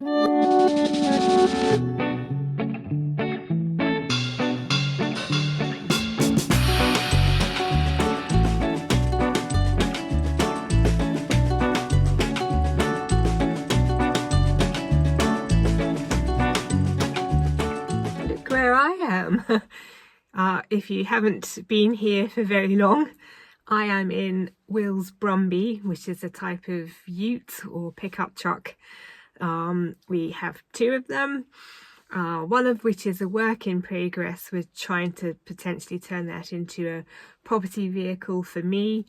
Look where I am. If you haven't been here for very long, I am in Will's Brumby, which is a type of ute or pickup truck. We have two of them, one of which is a work in progress. We're trying to potentially turn that into a property vehicle for me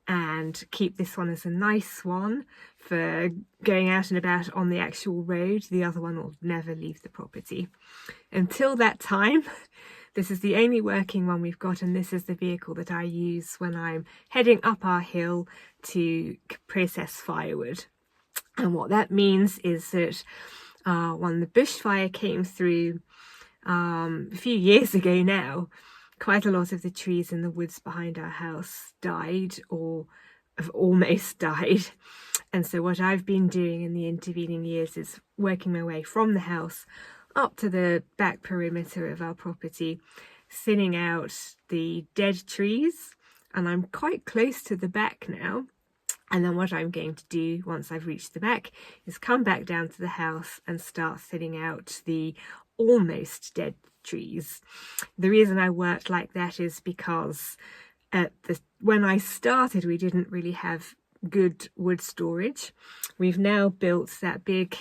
and keep this one as a nice one for going out and about on the actual road. The other one will never leave the property. Until that time, this is the only working one we've got, and this is the vehicle that I use when I'm heading up our hill to process firewood. And what that means is that when the bushfire came through a few years ago now, quite a lot of the trees in the woods behind our house died or have almost died. And so what I've been doing in the intervening years is working my way from the house up to the back perimeter of our property, thinning out the dead trees, and I'm quite close to the back now. And then what I'm going to do once I've reached the back is come back down to the house and start thinning out the almost dead trees. The reason I worked like that is because when I started, we didn't really have good wood storage. We've now built that big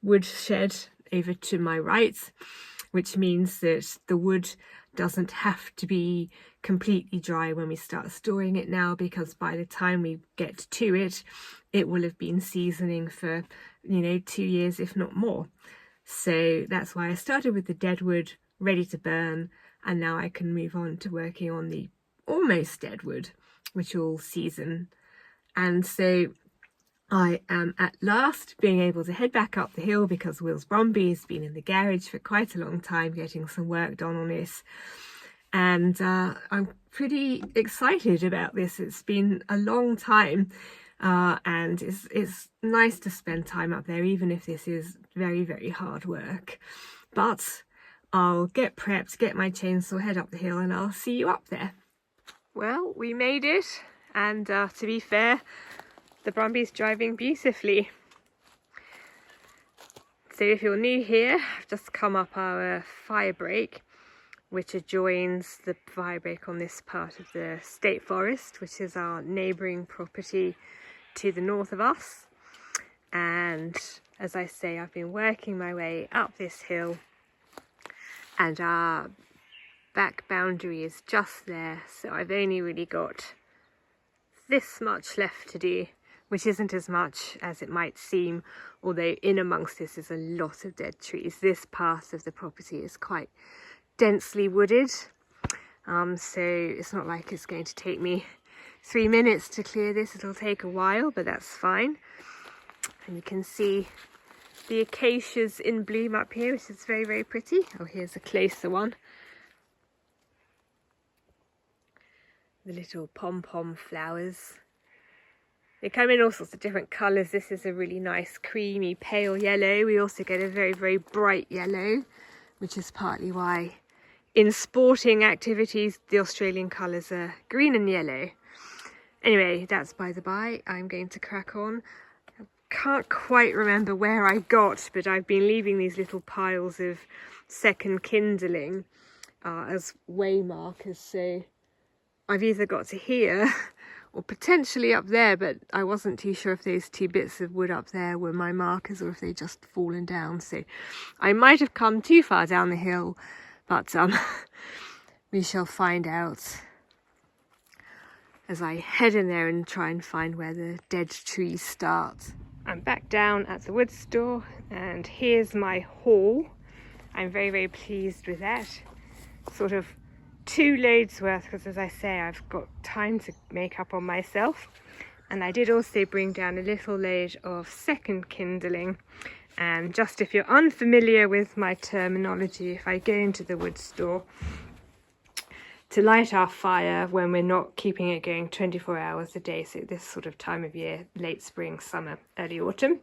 wood shed over to my right, which means that the wood doesn't have to be completely dry when we start storing it now, because by the time we get to it, it will have been seasoning for 2 years, if not more. So that's why I started with the dead wood ready to burn, and now I can move on to working on the almost dead wood, which will season. And so I am at last being able to head back up the hill, because Will's Brumby has been in the garage for quite a long time getting some work done on it. And I'm pretty excited about this. It's been a long time, and it's nice to spend time up there, even if this is very, very hard work. But I'll get prepped, get my chainsaw, head up the hill, and I'll see you up there. Well, we made it, and to be fair, the Brumby's driving beautifully. So if you're new here, I've just come up our fire break, which adjoins the fire break on this part of the state forest, which is our neighbouring property to the north of us. And as I say, I've been working my way up this hill, and our back boundary is just there, so I've only really got this much left to do, which isn't as much as it might seem, although in amongst this is a lot of dead trees. This part of the property is quite densely wooded, so it's not like it's going to take me 3 minutes to clear this. It'll take a while, but that's fine. And you can see the acacias in bloom up here, which is very, very pretty. Oh, here's a closer one. The little pom-pom flowers. They come in all sorts of different colours. This is a really nice creamy pale yellow. We also get a very, very bright yellow, which is partly why in sporting activities the Australian colours are green and yellow. Anyway, that's by the by. I'm going to crack on. I can't quite remember where I got, but I've been leaving these little piles of second kindling as way markers. So I've either got to here or potentially up there, but I wasn't too sure if those two bits of wood up there were my markers or if they just fallen down. So I might have come too far down the hill, but we shall find out as I head in there and try and find where the dead trees start. I'm back down at the wood store, and here's my haul. I'm very, very pleased with that. Sort of 2 loads worth, because as I say, I've got time to make up on myself. And I did also bring down a little load of second kindling. And just if you're unfamiliar with my terminology, if I go into the wood store to light our fire when we're not keeping it going 24 hours a day, so this sort of time of year, late spring, summer, early autumn,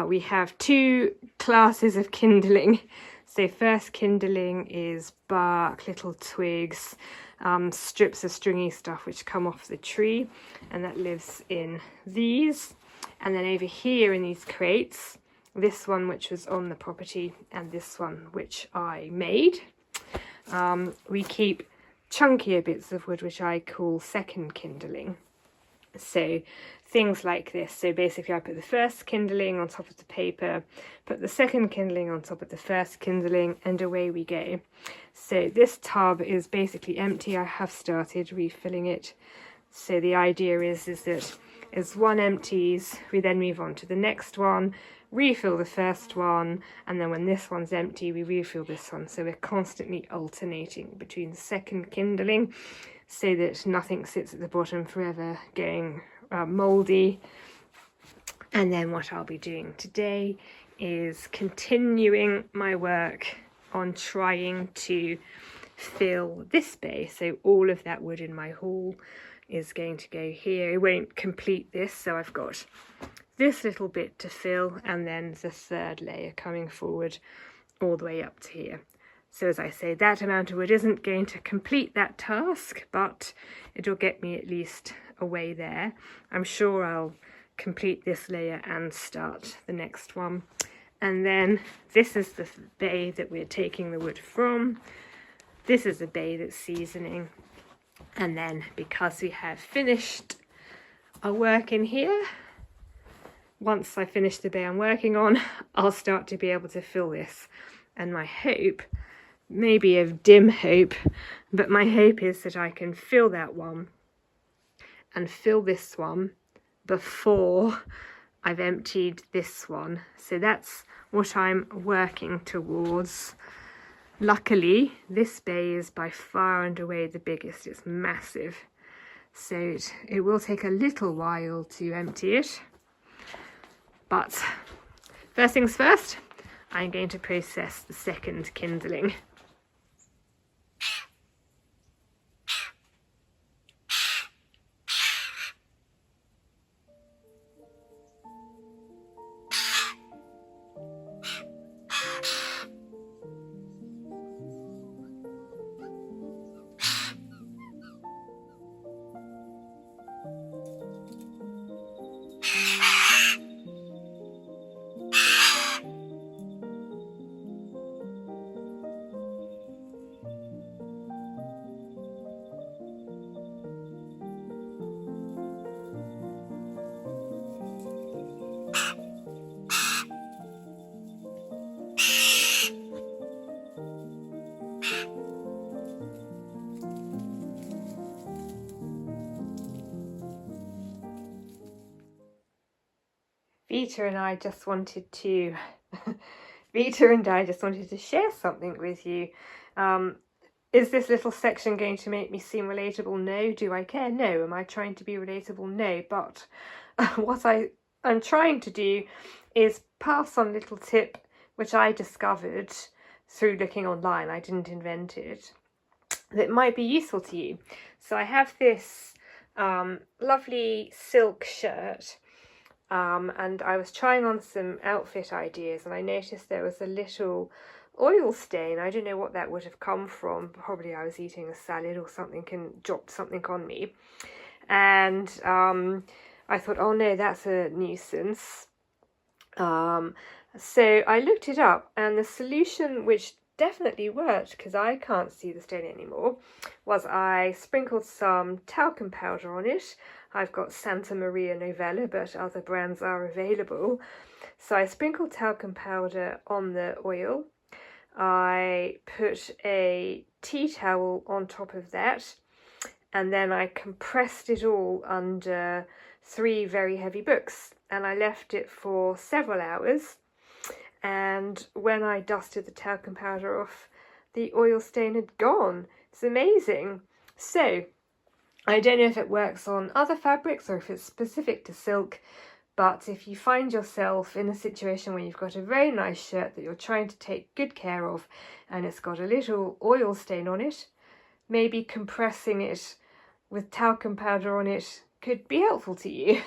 We have two classes of kindling. So first kindling is bark, little twigs, strips of stringy stuff which come off the tree, and that lives in these. And then over here in these crates, this one which was on the property and this one which I made, we keep chunkier bits of wood which I call second kindling. So things like this. So basically I put the first kindling on top of the paper, put the second kindling on top of the first kindling, and away we go. So this tub is basically empty. I have started refilling it. So the idea is that as one empties, we then move on to the next one, refill the first one, and then when this one's empty, we refill this one. So we're constantly alternating between the second kindling so that nothing sits at the bottom forever going mouldy. And then what I'll be doing today is continuing my work on trying to fill this bay. So all of that wood in my haul is going to go here. It won't complete this, so I've got this little bit to fill and then the third layer coming forward all the way up to here. So as I say, that amount of wood isn't going to complete that task, but it'll get me at least away there. I'm sure I'll complete this layer and start the next one. And then this is the bay that we're taking the wood from. This is the bay that's seasoning. And then because we have finished our work in here, once I finish the bay I'm working on, I'll start to be able to fill this. And my hope, maybe a dim hope, but my hope is that I can fill that one and fill this one before I've emptied this one. So that's what I'm working towards. Luckily, this bay is by far and away the biggest. It's massive. So it will take a little while to empty it. But first things first, I'm going to process the second kindling. Vita and I just wanted to share something with you. Is this little section going to make me seem relatable? No. Do I care? No. Am I trying to be relatable? No. But what I'm trying to do is pass on a little tip which I discovered through looking online. I didn't invent it. That might be useful to you. So I have this lovely silk shirt. And I was trying on some outfit ideas and I noticed there was a little oil stain. I don't know what that would have come from. Probably I was eating a salad or something and dropped something on me. And I thought, oh no, that's a nuisance. So I looked it up, and the solution, which definitely worked because I can't see the stain anymore, was I sprinkled some talcum powder on it. I've got Santa Maria Novella, but other brands are available. So I sprinkled talcum powder on the oil. I put a tea towel on top of that, and then I compressed it all under 3 very heavy books, and I left it for several hours. And when I dusted the talcum powder off, the oil stain had gone. It's amazing. So I don't know if it works on other fabrics or if it's specific to silk, but if you find yourself in a situation where you've got a very nice shirt that you're trying to take good care of and it's got a little oil stain on it, maybe compressing it with talcum powder on it could be helpful to you.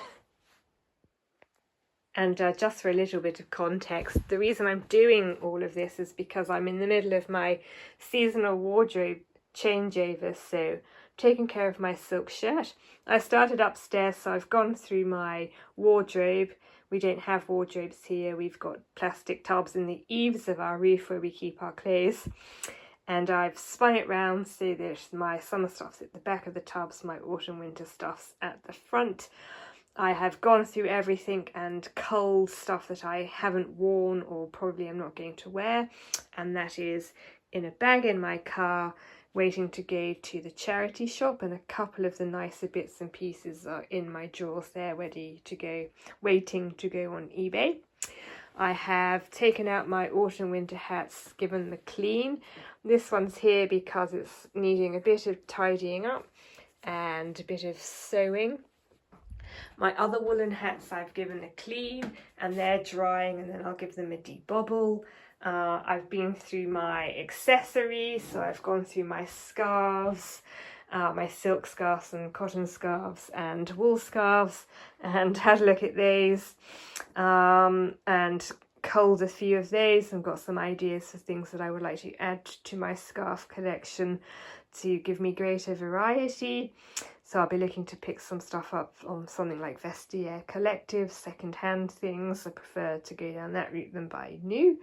And just for a little bit of context, the reason I'm doing all of this is because I'm in the middle of my seasonal wardrobe changeover, so taking care of my silk shirt. I started upstairs, so I've gone through my wardrobe. We don't have wardrobes here. We've got plastic tubs in the eaves of our roof where we keep our clothes. And I've spun it round so that my summer stuff's at the back of the tubs, my autumn winter stuff's at the front. I have gone through everything and culled stuff that I haven't worn or probably am not going to wear, and that is in a bag in my car waiting to go to the charity shop, and a couple of the nicer bits and pieces are in my drawers there ready to go, waiting to go on eBay. I have taken out my autumn winter hats, given them a clean. This one's here because it's needing a bit of tidying up and a bit of sewing. My other woolen hats I've given a clean and they're drying, and then I'll give them a de-bobble. I've been through my accessories, so I've gone through my scarves, my silk scarves and cotton scarves and wool scarves, and had a look at those and culled a few of those and got some ideas for things that I would like to add to my scarf collection to give me greater variety. So I'll be looking to pick some stuff up on something like Vestiaire Collective, second-hand things. I prefer to go down that route than buy new.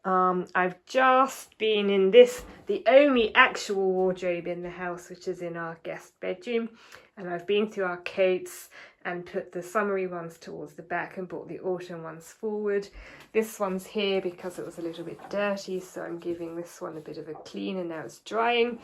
I've just been in the only actual wardrobe in the house, which is in our guest bedroom, and I've been through our coats and put the summery ones towards the back and brought the autumn ones forward. This one's here because it was a little bit dirty, so I'm giving this one a bit of a clean, and now it's drying.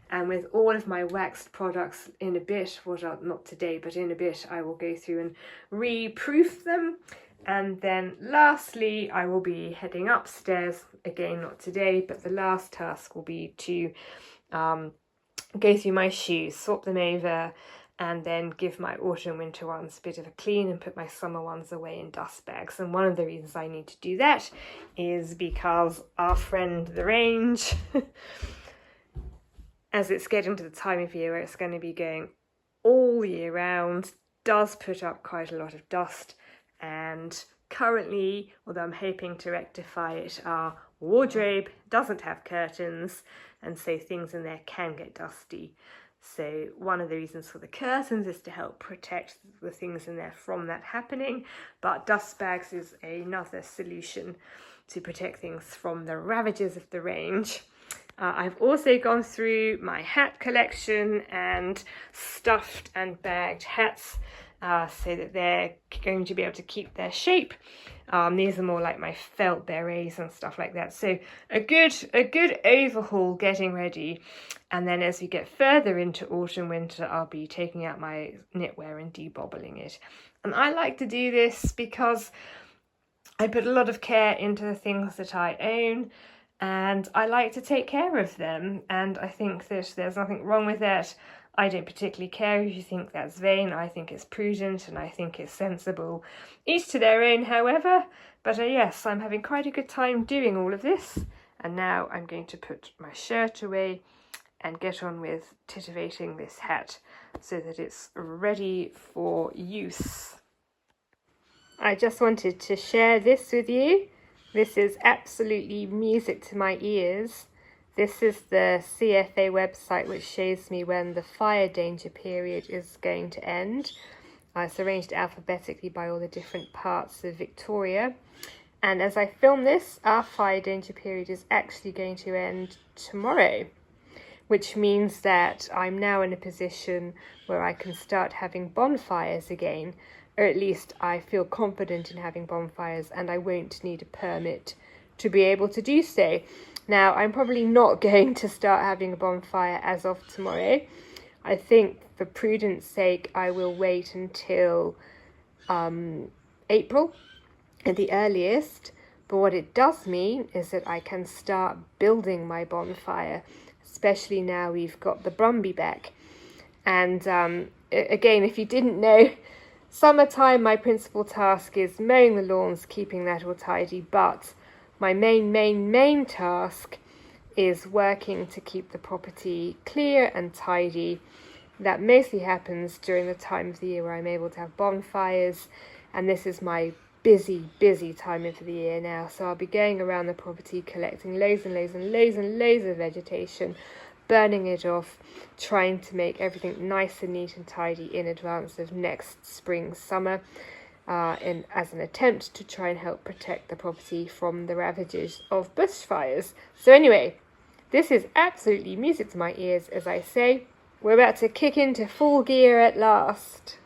And with all of my waxed products, in a bit, well, not today, but in a bit, I will go through and re-proof them. And then lastly, I will be heading upstairs, again not today, but the last task will be to go through my shoes, swap them over, and then give my autumn winter ones a bit of a clean and put my summer ones away in dust bags. And one of the reasons I need to do that is because our friend the range, as it's getting to the time of year where it's going to be going all year round, does put up quite a lot of dust. And currently, although I'm hoping to rectify it, our wardrobe doesn't have curtains, and so things in there can get dusty. So one of the reasons for the curtains is to help protect the things in there from that happening, but dust bags is another solution to protect things from the ravages of the range. I've also gone through my hat collection and stuffed and bagged hats, so that they're going to be able to keep their shape. These are more like my felt berets and stuff like that. So a good overhaul getting ready. And then as we get further into autumn winter, I'll be taking out my knitwear and de-bobbling it. And I like to do this because I put a lot of care into the things that I own, and I like to take care of them. And I think that there's nothing wrong with that. I don't particularly care if you think that's vain. I think it's prudent and I think it's sensible. Each to their own, however. But yes, I'm having quite a good time doing all of this. And now I'm going to put my shirt away and get on with titivating this hat so that it's ready for use. I just wanted to share this with you. This is absolutely music to my ears. This is the CFA website, which shows me when the fire danger period is going to end. It's arranged alphabetically by all the different parts of Victoria. And as I film this, our fire danger period is actually going to end tomorrow, which means that I'm now in a position where I can start having bonfires again, or at least I feel confident in having bonfires, and I won't need a permit to be able to do so. Now, I'm probably not going to start having a bonfire as of tomorrow. I think for prudence sake, I will wait until April at the earliest. But what it does mean is that I can start building my bonfire, especially now we've got the Brumby back. And again, if you didn't know, summertime, my principal task is mowing the lawns, keeping that all tidy, but my main task is working to keep the property clear and tidy. That mostly happens during the time of the year where I'm able to have bonfires, and this is my busy time of the year now, so I'll be going around the property collecting loads and loads of vegetation, burning it off, trying to make everything nice and neat and tidy in advance of next spring, summer, as an attempt to try and help protect the property from the ravages of bushfires. So anyway, this is absolutely music to my ears. As I say, we're about to kick into full gear at last.